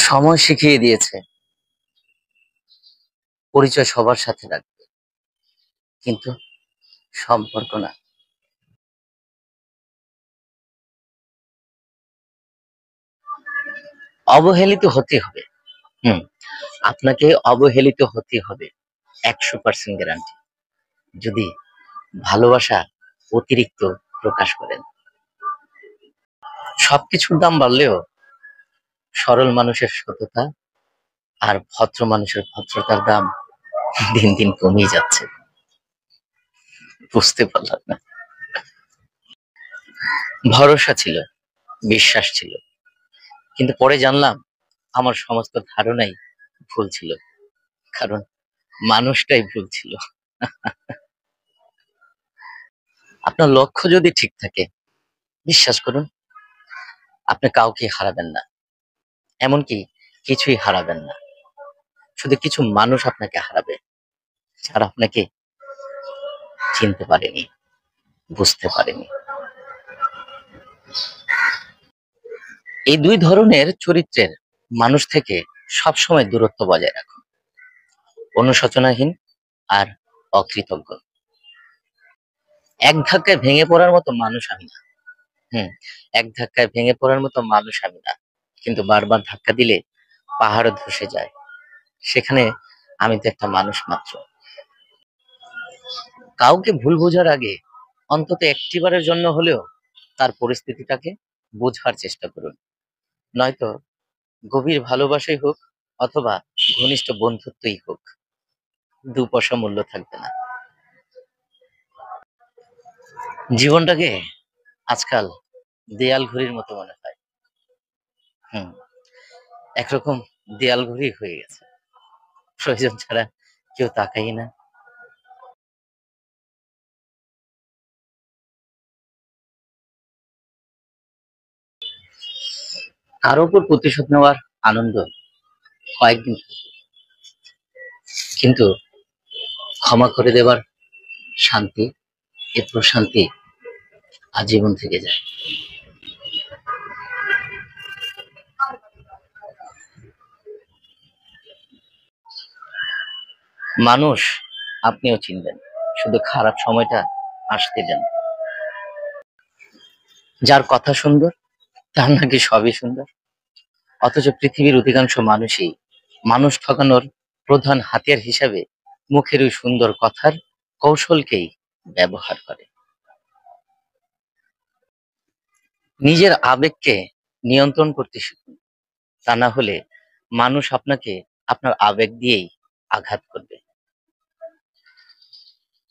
সময় শিখিয়ে দিয়েছে পরিচয় সবার সাথে রাখবে, কিন্তু সম্পর্ক না। অবহেলিত হতে হবে। হুম, আপনাকে অবহেলিত হতে হবে, 100% গ্যারান্টি। যদি ভালোবাসা অতিরিক্ত প্রকাশ করেন। সবকিছুর দাম বাড়লেও সরল মানুষের সততা আর ভদ্র মানুষের ভদ্রতার দাম দিন দিন কমেই যাচ্ছে। বুঝতে পারলাম না। ভরসা ছিল, বিশ্বাস ছিল, কিন্তু পরে জানলাম আমার সমস্ত ধারণাই ভুল ছিল, কারণ মানুষটাই ভুল ছিল। আপনার লক্ষ্য যদি ঠিক থাকে, বিশ্বাস করুন, আপনি কাউকে হারাবেন না, এমনকি কিছুই হারাবেন না। শুধু কিছু মানুষ আপনাকে হারাবে, যারা আপনাকে চিনতে পারেনি, বুঝতে পারেনি। এই দুই ধরনের চরিত্রের মানুষ থেকে সবসময় দূরত্ব বজায় রাখুন। অনুশোচনাহীন আর অকৃতজ্ঞ। এক ধাক্কায় ভেঙে পড়ার মতো মানুষ আমি না। হুম, এক ধাক্কায় ভেঙে পড়ার মতো মানুষ আমি না, কিন্তু বারবার ধাক্কা দিলে পাহাড় ধসে যায়। সেখানে আমি তো একটা মানুষ মাত্র। কাউকে ভুল বোঝার আগে অন্তত একটিবারের জন্য হলেও তার পরিস্থিতিটাকে বোঝার চেষ্টা করুন। নয়তো গভীর ভালোবাসাই হোক অথবা ঘনিষ্ঠ বন্ধুত্বই হোক, দু পয়সা মূল্য থাকবে না। জীবনটাকে আজকাল দেয়াল ঘড়ির মতো মনে হয়। হুম, একরকম দেয়াল ঘড়ি হয়ে গেছে, প্রয়োজন ছাড়া কেউ তাকাই না। কারো উপর প্রতিশোধ নেওয়ার আনন্দ কয়েকদিন থাকে, কিন্তু ক্ষমা করে দেবার শান্তি, এ প্রশান্তি আজীবন থেকে যায়। মানুষ আপনিও চিনবেন, শুধু খারাপ সময়টা আসতে দেন। যার কথা সুন্দর তার নাকি সবই সুন্দর, অথচ পৃথিবীর অধিকাংশ মানুষই মানুষ ঠকানোর প্রধান হাতিয়ার হিসাবে মুখের ওই সুন্দর কথার কৌশলকেই ব্যবহার করে। নিজের আবেগকে নিয়ন্ত্রণ করতে শিখুন, তা না হলে মানুষ আপনাকে আপনার আবেগ দিয়েই আঘাত করবে।